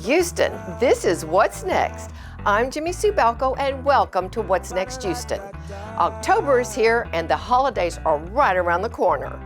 Houston, this is What's Next. I'm Jimmy Sue Balco and welcome to What's Next Houston. October is here and the holidays are right around the corner.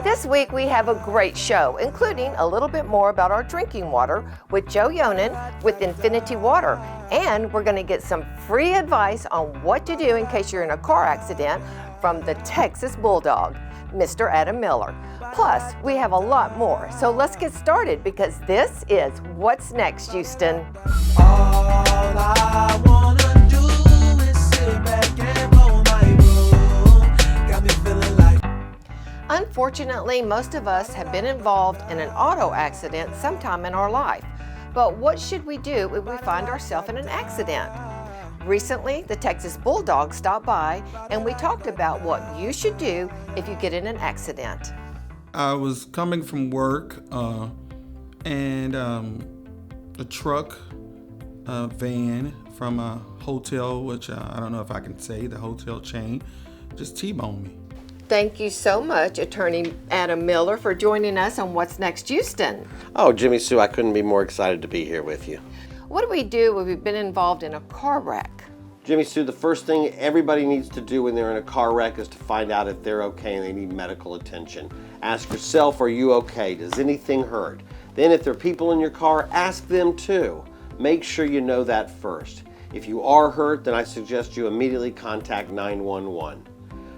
This week we have a great show, including a little bit more about our drinking water with Joe Yonan with Infinity Water. And we're going to get some free advice on what to do in case you're in a car accident from the Texas Bulldog, Mr. Adam Miller. Plus, we have a lot more. So let's get started because this is What's Next, Houston. All I wanna do is sit back and roll my room. Got me feeling like. Unfortunately, most of us have been involved in an auto accident sometime in our life. But what should we do if we find ourselves in an accident? Recently, the Texas Bulldog stopped by and we talked about what you should do if you get in an accident. I was coming from work and a truck van from a hotel, which I don't know if I can say, the hotel chain, just T-boned me. Thank you so much, Attorney Adam Miller, for joining us on What's Next Houston. Oh, Jimmy Sue, I couldn't be more excited to be here with you. What do we do if we've been involved in a car wreck? Jimmy Sue, the first thing everybody needs to do when they're in a car wreck is to find out if they're okay and they need medical attention. Ask yourself, are you okay? Does anything hurt? Then if there are people in your car, ask them too. Make sure you know that first. If you are hurt, then I suggest you immediately contact 911.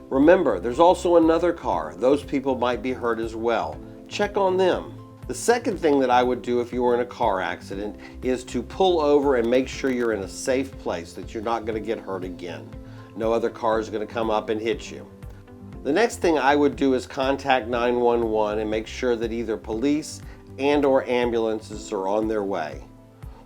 Remember, there's also another car. Those people might be hurt as well. Check on them. The second thing that I would do if you were in a car accident is to pull over and make sure you're in a safe place, that you're not going to get hurt again. No other car is going to come up and hit you. The next thing I would do is contact 911 and make sure that either police and or ambulances are on their way.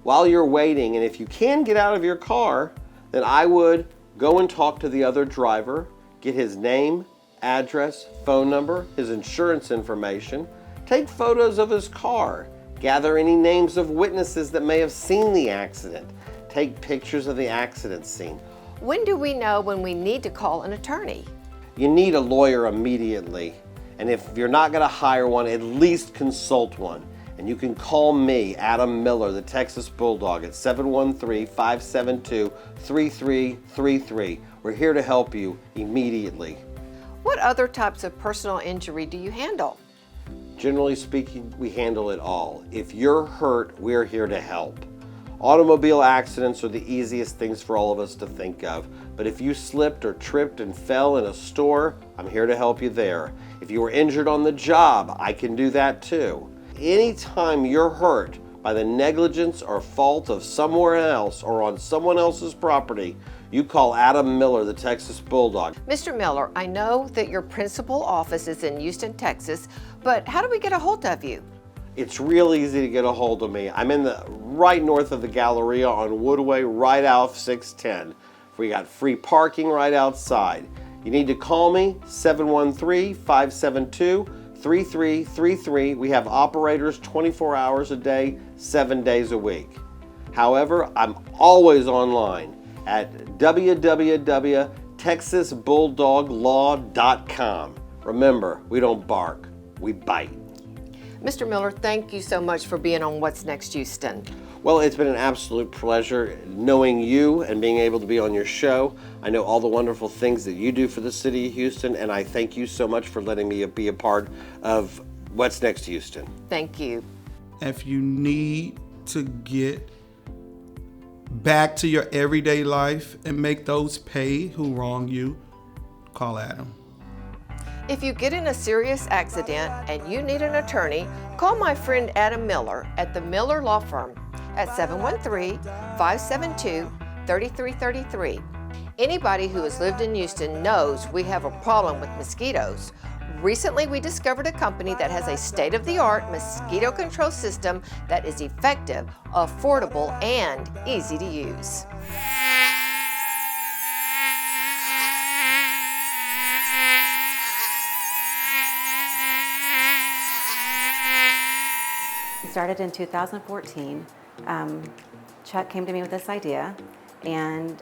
While you're waiting, and if you can get out of your car, then I would go and talk to the other driver, get his name, address, phone number, his insurance information, take photos of his car, gather any names of witnesses that may have seen the accident, take pictures of the accident scene. When do we know when we need to call an attorney? You need a lawyer immediately, and if you're not going to hire one, at least consult one. And you can call me, Adam Miller, the Texas Bulldog, at 713-572-3333. We're here to help you immediately. What other types of personal injury do you handle? Generally speaking, we handle it all. If you're hurt, we're here to help. Automobile accidents are the easiest things for all of us to think of. But if you slipped or tripped and fell in a store, I'm here to help you there. If you were injured on the job, I can do that too. Anytime you're hurt by the negligence or fault of someone else or on someone else's property, you call Adam Miller, the Texas Bulldog. Mr. Miller, I know that your principal office is in Houston, Texas, but how do we get a hold of you? It's real easy to get a hold of me. I'm in the right north of the Galleria on Woodway, right off 610. We got free parking right outside. You need to call me, 713-572-3333. We have operators 24 hours a day, 7 days a week. However, I'm always online at www.texasbulldoglaw.com. Remember, we don't bark, we bite. Mr. Miller, thank you so much for being on What's Next Houston. Well, it's been an absolute pleasure knowing you and being able to be on your show. I know all the wonderful things that you do for the city of Houston, and I thank you so much for letting me be a part of What's Next Houston. Thank you. If you need to get back to your everyday life and make those pay who wrong you, call Adam. If you get in a serious accident and you need an attorney, call my friend Adam Miller at the Miller Law Firm at 713-572-3333. Anybody who has lived in Houston knows we have a problem with mosquitoes. Recently, we discovered a company that has a state-of-the-art mosquito control system that is effective, affordable, and easy to use. It started in 2014. Chuck came to me with this idea, and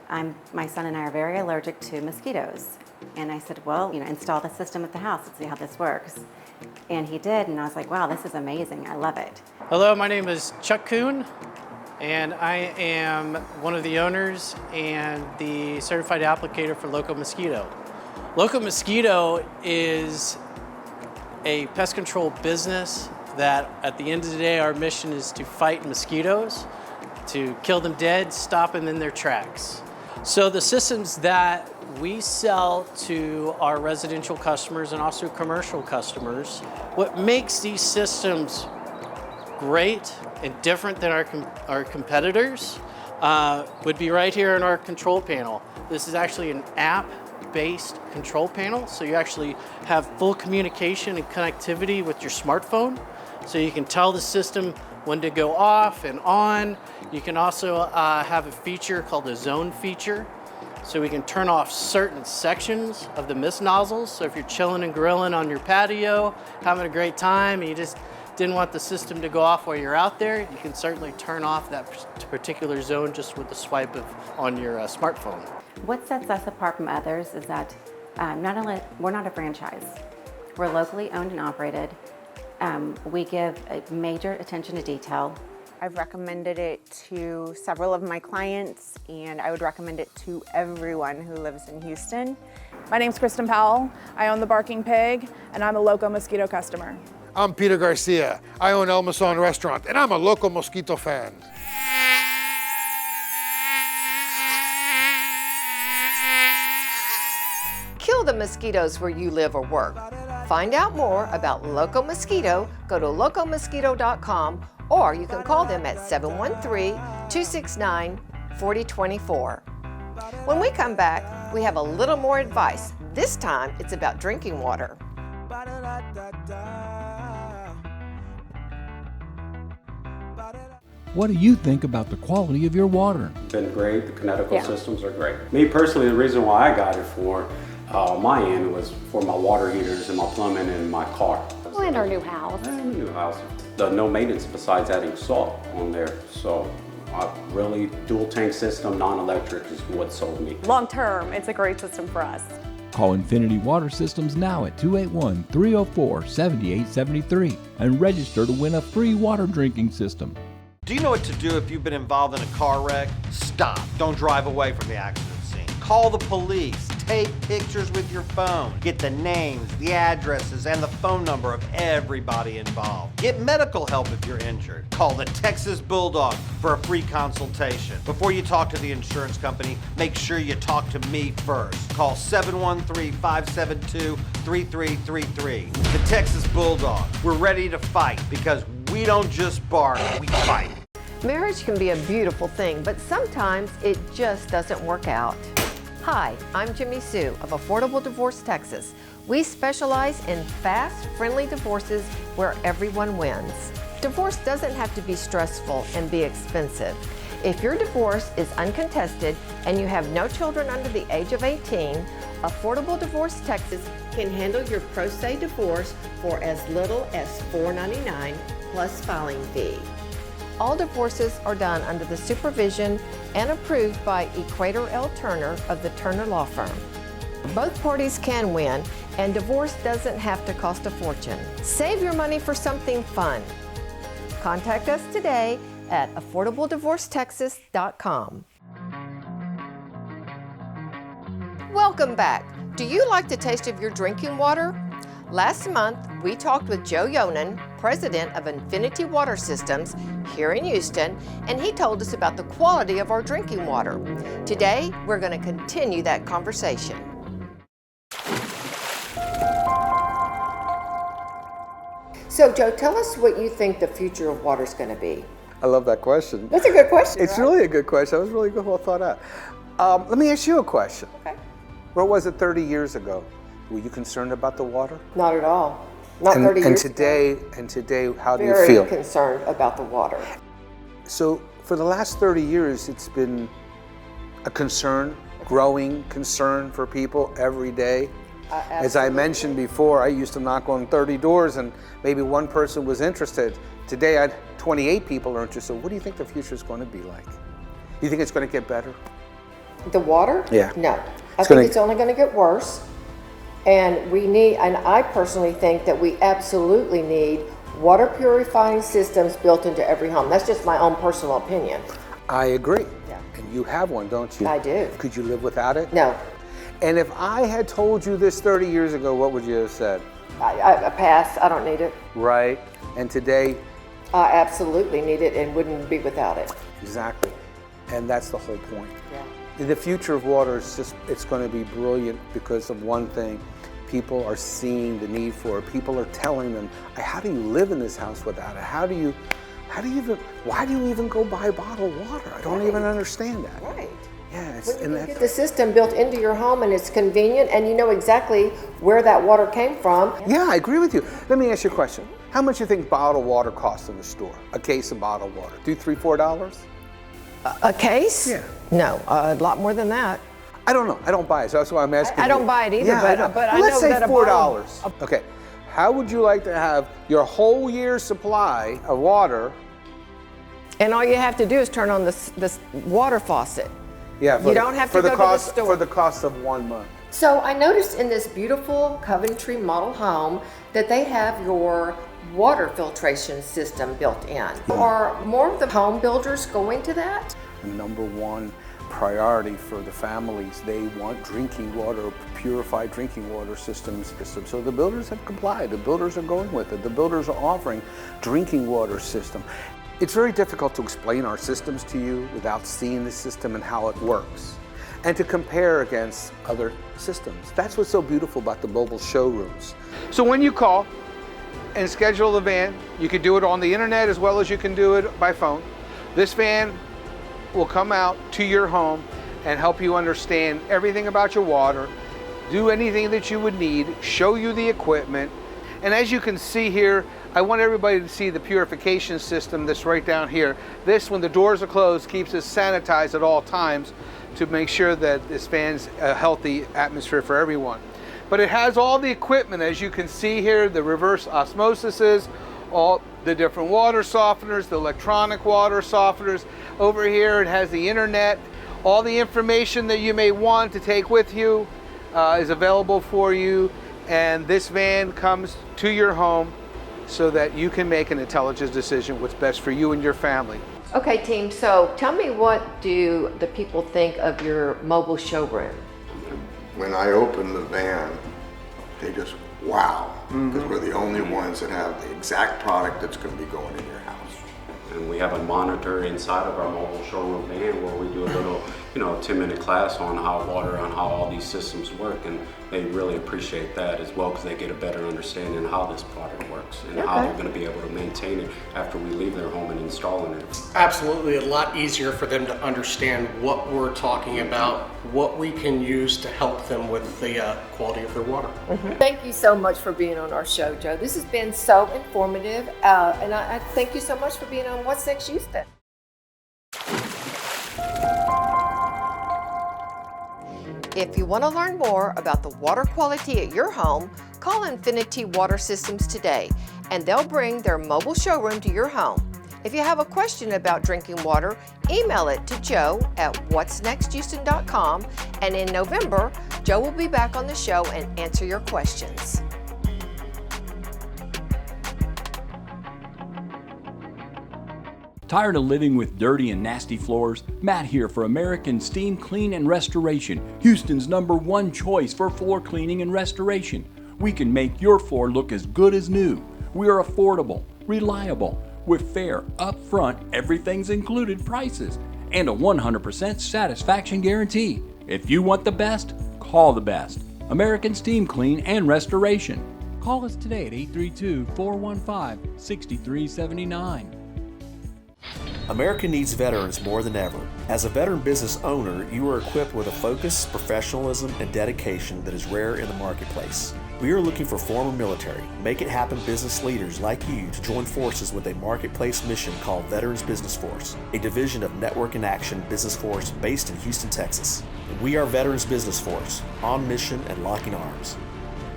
my son and I are very allergic to mosquitoes. And I said, well, install the system at the house and see how this works. And he did, and I was like, wow, this is amazing. I love it. Hello, my name is Chuck Kuhn, and I am one of the owners and the certified applicator for Loco Mosquito. Loco Mosquito is a pest control business that at the end of the day, our mission is to fight mosquitoes, to kill them dead, stop them in their tracks. So the systems that we sell to our residential customers and also commercial customers, what makes these systems great and different than our competitors would be right here in our control panel. This is actually an app-based control panel, so you actually have full communication and connectivity with your smartphone, so you can tell the system when to go off and on. You can also have a feature called the zone feature, so we can turn off certain sections of the mist nozzles. So if you're chilling and grilling on your patio, having a great time, and you just didn't want the system to go off while you're out there, you can certainly turn off that particular zone just with the swipe on your smartphone. What sets us apart from others is that we're not a franchise. We're locally owned and operated. We give a major attention to detail. I've recommended it to several of my clients, and I would recommend it to everyone who lives in Houston. My name's Kristen Powell. I own the Barking Pig, and I'm a Loco Mosquito customer. I'm Peter Garcia. I own El Mason Restaurant, and I'm a Loco Mosquito fan. Kill the mosquitoes where you live or work. Find out more about Loco Mosquito. Go to locomosquito.com, or you can call them at 713-269-4024. When we come back, we have a little more advice. This time, it's about drinking water. What do you think about the quality of your water? Been great. The Connecticut systems are great. Me personally, the reason why I got it for my end was for my water heaters and my plumbing and my car. And our new house. And new house. The no maintenance besides adding salt on there. So really dual tank system, non-electric is what sold me. Long term, it's a great system for us. Call Infinity Water Systems now at 281-304-7873 and register to win a free water drinking system. Do you know what to do if you've been involved in a car wreck? Stop. Don't drive away from the accident scene. Call the police. Take pictures with your phone. Get the names, the addresses, and the phone number of everybody involved. Get medical help if you're injured. Call the Texas Bulldog for a free consultation. Before you talk to the insurance company, make sure you talk to me first. Call 713-572-3333. The Texas Bulldog. We're ready to fight because we don't just bark, we fight. Marriage can be a beautiful thing, but sometimes it just doesn't work out. Hi, I'm Jimmy Sue of Affordable Divorce Texas. We specialize in fast, friendly divorces where everyone wins. Divorce doesn't have to be stressful and be expensive. If your divorce is uncontested and you have no children under the age of 18, Affordable Divorce Texas can handle your pro se divorce for as little as $4.99 plus filing fee. All divorces are done under the supervision and approved by Equator L. Turner of the Turner Law Firm. Both parties can win, and divorce doesn't have to cost a fortune. Save your money for something fun. Contact us today at affordableddivorcetexas.com. Welcome back. Do you like the taste of your drinking water? Last month, we talked with Joe Yonan, president of Infinity Water Systems here in Houston, and he told us about the quality of our drinking water. Today, we're going to continue that conversation. So, Joe, tell us what you think the future of water is going to be. I love that question. That's a good question. It's really a good question. That was really good, well thought out. Let me ask you a question. Okay. What was it 30 years ago? Were you concerned about the water? Not at all. Not 30 years ago. And today, how do you Very feel? concerned about the water. So for the last 30 years, it's been a concern, growing concern for people every day. As I mentioned before, I used to knock on 30 doors and maybe one person was interested. Today, 28 people are interested. What do you think the future is going to be like? Do you think it's going to get better? The water? Yeah. No. I think it's only going to get worse. And I personally think that we absolutely need water purifying systems built into every home. That's just my own personal opinion. I agree. Yeah. And you have one, don't you? I do. Could you live without it? No. And if I had told you this 30 years ago, what would you have said? I pass. I don't need it. Right. And today? I absolutely need it and wouldn't be without it. Exactly. And that's the whole point. Yeah. The future of water is it's going to be brilliant because of one thing. People are seeing the need for it. People are telling them, how do you live in this house without it? Why do you even go buy bottled water? I don't even understand that. Right. Yes. When you get the system built into your home and it's convenient and you know exactly where that water came from. Yeah, I agree with you. Let me ask you a question. How much do you think bottled water costs in the store? A case of bottled water? $2, $3, $4? A case? Yeah. No, a lot more than that. I don't know. I don't buy it, so that's why I'm asking. I don't buy it either, but I know let's say that $4. Okay. How would you like to have your whole year's supply of water? And all you have to do is turn on this water faucet. Yeah. You don't have to go to the store. For the cost of 1 month. So I noticed in this beautiful Coventry model home that they have your water filtration system built in. Are more of the home builders going to that? The number one priority for the families, they want drinking water, purified drinking water systems. So the builders have complied. The builders are going with it. The builders are offering drinking water system. It's very difficult to explain our systems to you without seeing the system and how it works, and to compare against other systems. That's what's so beautiful about the mobile showrooms. So when you call and schedule the van, you can do it on the internet as well as you can do it by phone. This van will come out to your home and help you understand everything about your water, do anything that you would need, show you the equipment. And as you can see here, I want everybody to see the purification system that's right down here. This, when the doors are closed, keeps us sanitized at all times to make sure that this fan's a healthy atmosphere for everyone. But it has all the equipment, as you can see here, the reverse osmosis, all the different water softeners, the electronic water softeners. Over here it has the internet. All the information that you may want to take with you is available for you, and this van comes to your home so that you can make an intelligent decision what's best for you and your family. Okay, team, so tell me, what do the people think of your mobile showroom? When I open the van, they just wow, because we're the only ones that have the exact product that's going to be going in your house. And we have a monitor inside of our mobile showroom van where we do a little, 10-minute class on how water, on how all these systems work, and they really appreciate that as well because they get a better understanding of how this product works and how they're going to be able to maintain it after we leave their home and installing it. Absolutely, a lot easier for them to understand what we're talking about, what we can use to help them with the quality of their water. Thank you so much for being on our show, Joe. This has been so informative, and I thank you so much for being on What's Next Houston. If you want to learn more about the water quality at your home, call Infinity Water Systems today, and they'll bring their mobile showroom to your home. If you have a question about drinking water, email it to Joe at whatsnexthouston.com, and in November, Joe will be back on the show and answer your questions. Tired of living with dirty and nasty floors? Matt here for American Steam Clean and Restoration, Houston's #1 choice for floor cleaning and restoration. We can make your floor look as good as new. We are affordable, reliable, with fair, upfront, everything's included prices, and a 100% satisfaction guarantee. If you want the best, call the best. American Steam Clean and Restoration. Call us today at 832-415-6379. America needs veterans more than ever. As a veteran business owner, you are equipped with a focus, professionalism, and dedication that is rare in the marketplace. We are looking for former military, make it happen business leaders like you to join forces with a marketplace mission called Veterans Business Force, a division of Network in Action Business Force based in Houston, Texas. We are Veterans Business Force, on mission and locking arms.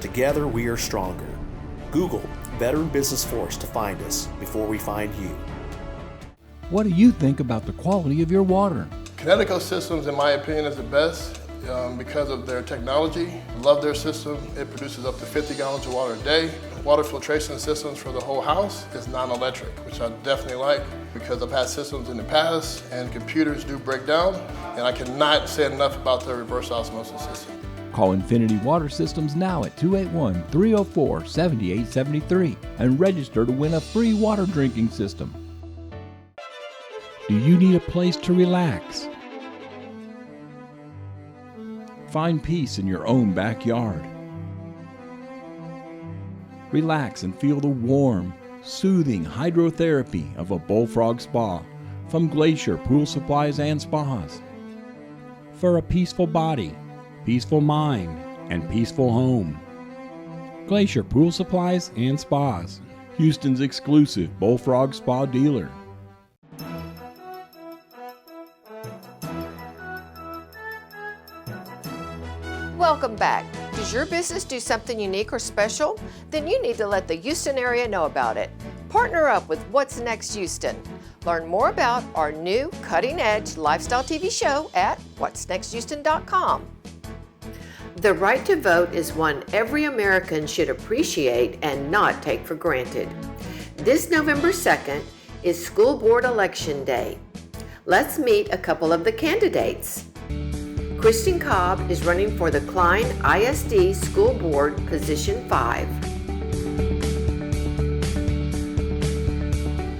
Together we are stronger. Google Veteran Business Force to find us before we find you. What do you think about the quality of your water? Connecticut Systems, in my opinion, is the best. because of their technology. Love their system. It produces up to 50 gallons of water a day. Water filtration systems for the whole house is non-electric, which I definitely like because I've had systems in the past and computers do break down, and I cannot say enough about their reverse osmosis system. Call Infinity Water Systems now at 281-304-7873 and register to win a free water drinking system. Do you need a place to relax? Find peace in your own backyard. Relax and feel the warm, soothing hydrotherapy of a Bullfrog Spa from Glacier Pool Supplies and Spas. For a peaceful body, peaceful mind, and peaceful home. Glacier Pool Supplies and Spas, Houston's exclusive Bullfrog Spa dealer. Welcome back. Does your business do something unique or special? Then you need to let the Houston area know about it. Partner up with What's Next Houston. Learn more about our new cutting-edge lifestyle TV show at whatsnexthouston.com. The right to vote is one every American should appreciate and not take for granted. This November 2nd is School Board Election Day. Let's meet a couple of the candidates. Kristen Cobb is running for the Klein ISD School Board Position 5.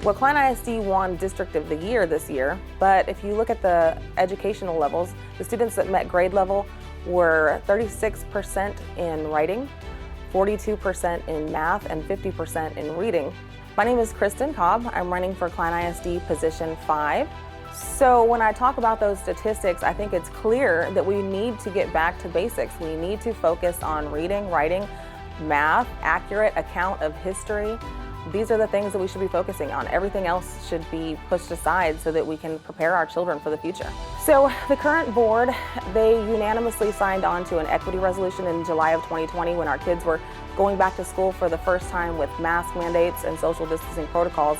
Well, Klein ISD won District of the Year this year, but if you look at the educational levels, the students that met grade level were 36% in writing, 42% in math, and 50% in reading. My name is Kristen Cobb. I'm running for Klein ISD Position 5. So when I talk about those statistics, I think it's clear that we need to get back to basics. We need to focus on reading, writing, math, accurate account of history. These are the things that we should be focusing on. Everything else should be pushed aside so that we can prepare our children for the future. So the current board, they unanimously signed on to an equity resolution in July of 2020 when our kids were going back to school for the first time with mask mandates and social distancing protocols.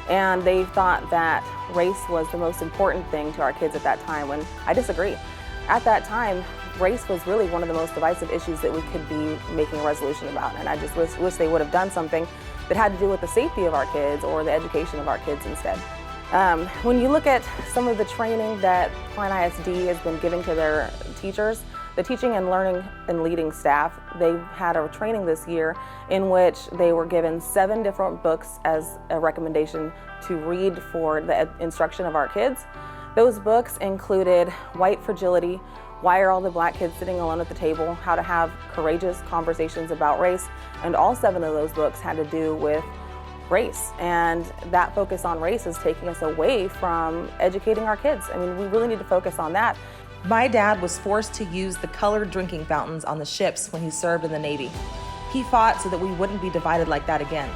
And they thought that race was the most important thing to our kids at that time, and I disagree. At that time, race was really one of the most divisive issues that we could be making a resolution about, and I just wish they would have done something that had to do with the safety of our kids or the education of our kids instead. When you look at some of the training that Klein ISD has been giving to their teachers, the teaching and learning and leading staff, they had a training this year in which they were given 7 different books as a recommendation to read for the instruction of our kids. Those books included White Fragility, Why Are All the Black Kids Sitting Alone at the Table, How to Have Courageous Conversations About Race, and all 7 of those books had to do with race. And that focus on race is taking us away from educating our kids. I mean, we really need to focus on that. My dad was forced to use the colored drinking fountains on the ships when he served in the Navy. He fought so that we wouldn't be divided like that again.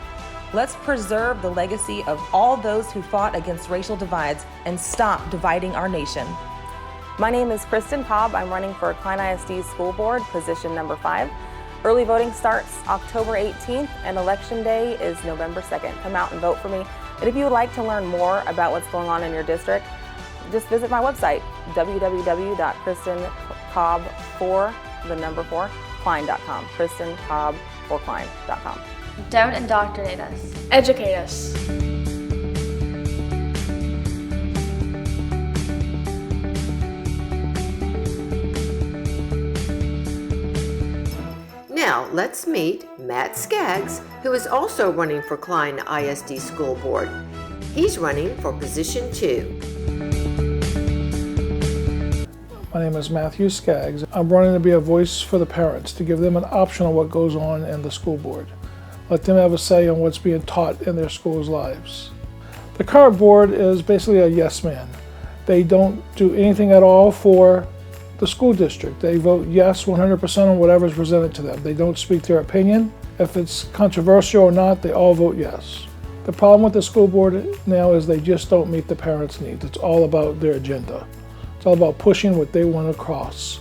Let's preserve the legacy of all those who fought against racial divides and stop dividing our nation. My name is Kristen Cobb. I'm running for Klein ISD School Board, position number 5. Early voting starts October 18th and Election Day is November 2nd. Come out and vote for me. And if you would like to learn more about what's going on in your district, just visit my website, www.kristencobb4Klein.com. KristenCobb4Klein.com. Don't indoctrinate us. Educate us. Now let's meet Matt Skaggs, who is also running for Klein ISD School Board. He's running for position 2. My name is Matthew Skaggs. I'm running to be a voice for the parents, to give them an option on what goes on in the school board. Let them have a say on what's being taught in their school's lives. The current board is basically a yes man. They don't do anything at all for the school district. They vote yes 100% on whatever is presented to them. They don't speak their opinion. If it's controversial or not, they all vote yes. The problem with the school board now is they just don't meet the parents' needs. It's all about their agenda. It's all about pushing what they want across.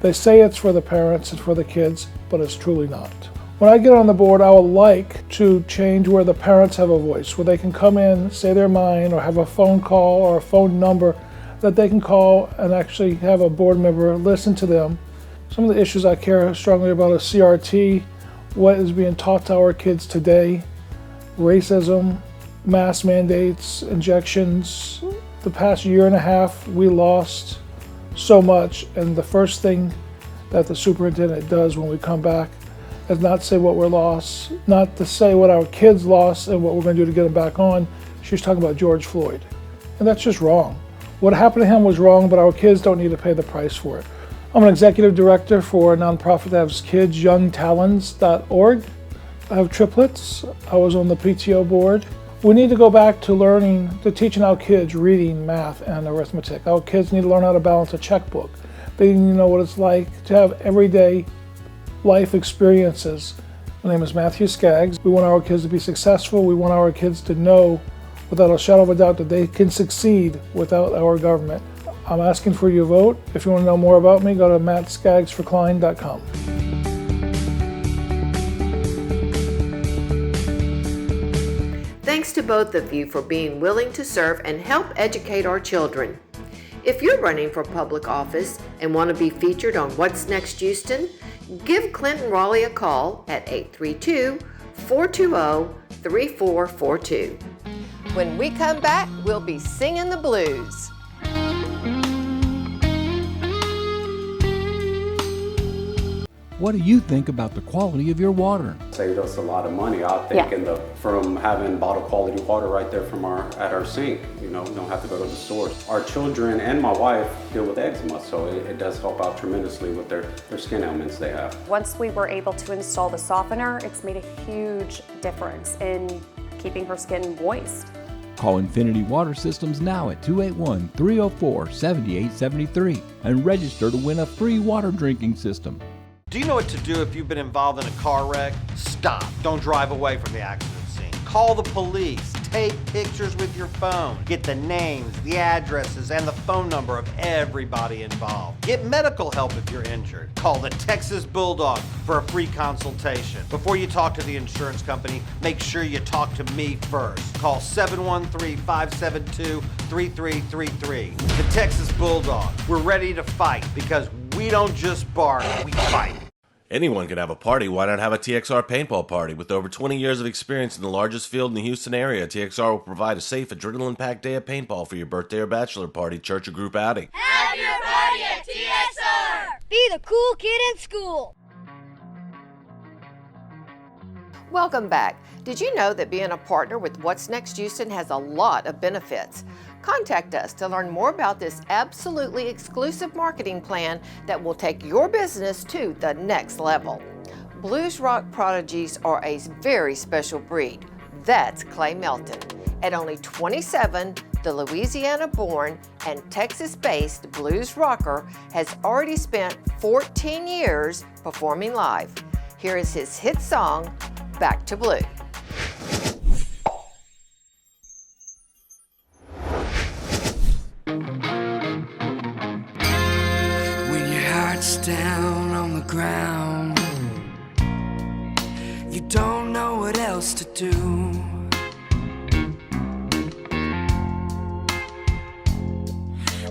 They say it's for the parents, it's for the kids, but it's truly not. When I get on the board, I would like to change where the parents have a voice, where they can come in, say their mind, or have a phone call or a phone number that they can call and actually have a board member listen to them. Some of the issues I care strongly about is CRT, what is being taught to our kids today, racism, mask mandates, injections. The past year and a half, we lost so much, and the first thing that the superintendent does when we come back is not say what we're lost, not to say what our kids lost and what we're going to do to get them back on. She's talking about George Floyd, and that's just wrong. What happened to him was wrong, but our kids don't need to pay the price for it. I'm an executive director for a nonprofit that has kids, youngtalents.org. I have triplets. I was on the PTO board. We need to go back to teaching our kids reading, math, and arithmetic. Our kids need to learn how to balance a checkbook. They need to know what it's like to have everyday life experiences. My name is Matthew Skaggs. We want our kids to be successful. We want our kids to know without a shadow of a doubt that they can succeed without our government. I'm asking for your vote. If you want to know more about me, go to mattskaggsforklein.com. Thanks to both of you for being willing to serve and help educate our children. If you're running for public office and want to be featured on What's Next Houston, give Clinton Raleigh a call at 832-420-3442. When we come back, we'll be singing the blues. What do you think about the quality of your water? Saved us a lot of money, I think, from having bottle quality water right there from at our sink. You know, we don't have to go to the source. Our children and my wife deal with eczema, so it does help out tremendously with their skin ailments they have. Once we were able to install the softener, it's made a huge difference in keeping her skin moist. Call Infinity Water Systems now at 281-304-7873 and register to win a free water drinking system. Do you know what to do if you've been involved in a car wreck? Stop. Don't drive away from the accident scene. Call the police. Take pictures with your phone. Get the names, the addresses, and the phone number of everybody involved. Get medical help if you're injured. Call the Texas Bulldog for a free consultation. Before you talk to the insurance company, make sure you talk to me first. Call 713-572-3333. The Texas Bulldog. We're ready to fight because we don't just bark, we fight. Anyone can have a party. Why not have a TXR paintball party? With over 20 years of experience in the largest field in the Houston area, TXR will provide a safe, adrenaline-packed day of paintball for your birthday or bachelor party, church, or group outing. Have your party at TXR! Be the cool kid in school! Welcome back. Did you know that being a partner with What's Next Houston has a lot of benefits? Contact us to learn more about this absolutely exclusive marketing plan that will take your business to the next level. Blues rock prodigies are a very special breed. That's Clay Melton. At only 27, the Louisiana-born and Texas-based blues rocker has already spent 14 years performing live. Here is his hit song, Back to Blue. When your heart's down on the ground, you don't know what else to do.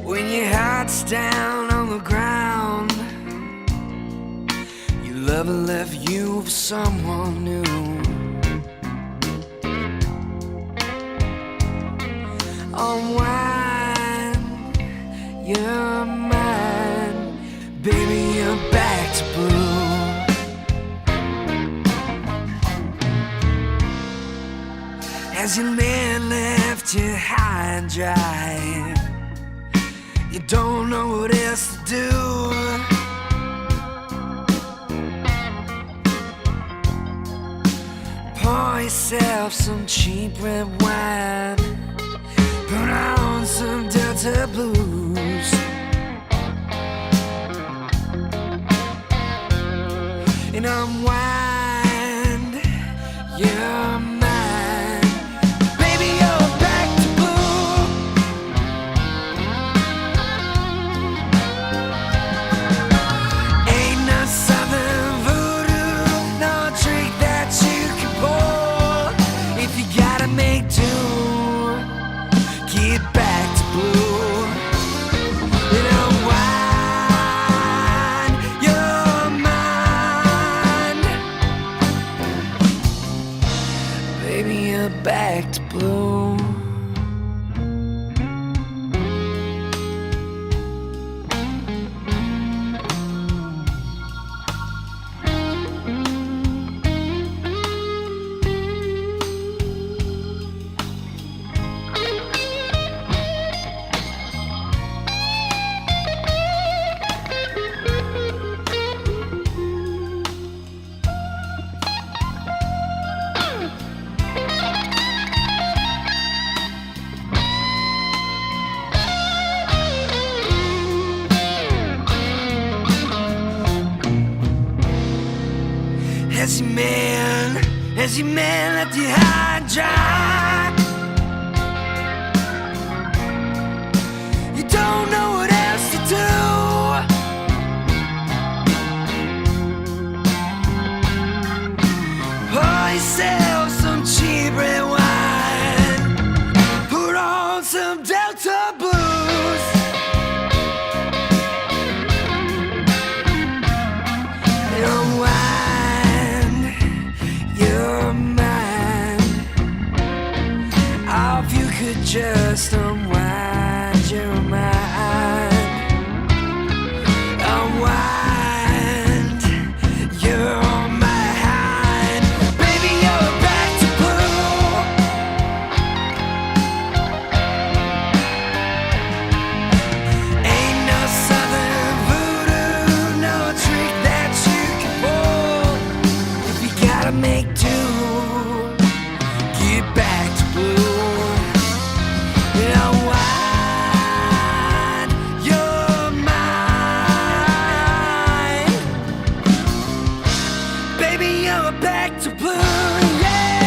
When your heart's down on the ground, your lover left you for someone new. Unwind your mind, baby, you're back to blue. As your man left you high and dry, you don't know what else to do. Pour yourself some cheap red wine, put on some Delta blues, and unwind your mind. Baby, you're back to blue. Ain't no southern voodoo, no trick that you can pull. If you gotta make do, get back to blue. back to blue. As your man let you high and dry, you don't know what else to do. Pour yourself some cheap red wine, put on some Delta blues, and unwind your mind. Oh, if you could just unwind your mind, unwind your mind. Baby, you're back to blue. Ain't no southern voodoo, no trick that you can pull. If you gotta make do, get back to blue. Unwind your mind. Baby, you're back to blue, yeah.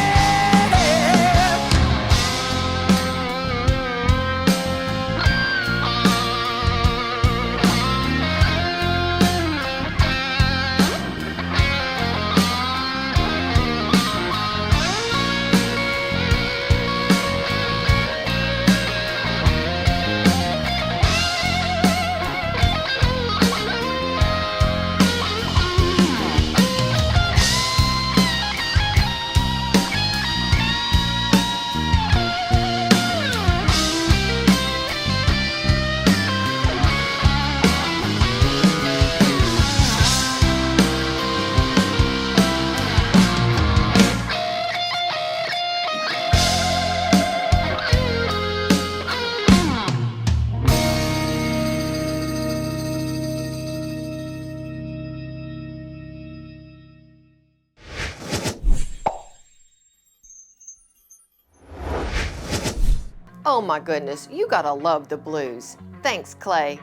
Oh my goodness, you gotta love the blues. Thanks, Clay.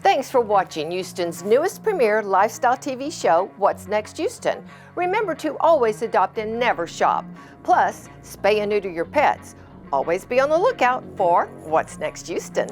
Thanks for watching Houston's newest premier lifestyle TV show, What's Next Houston. Remember to always adopt and never shop. Plus, spay and neuter your pets. Always be on the lookout for What's Next Houston.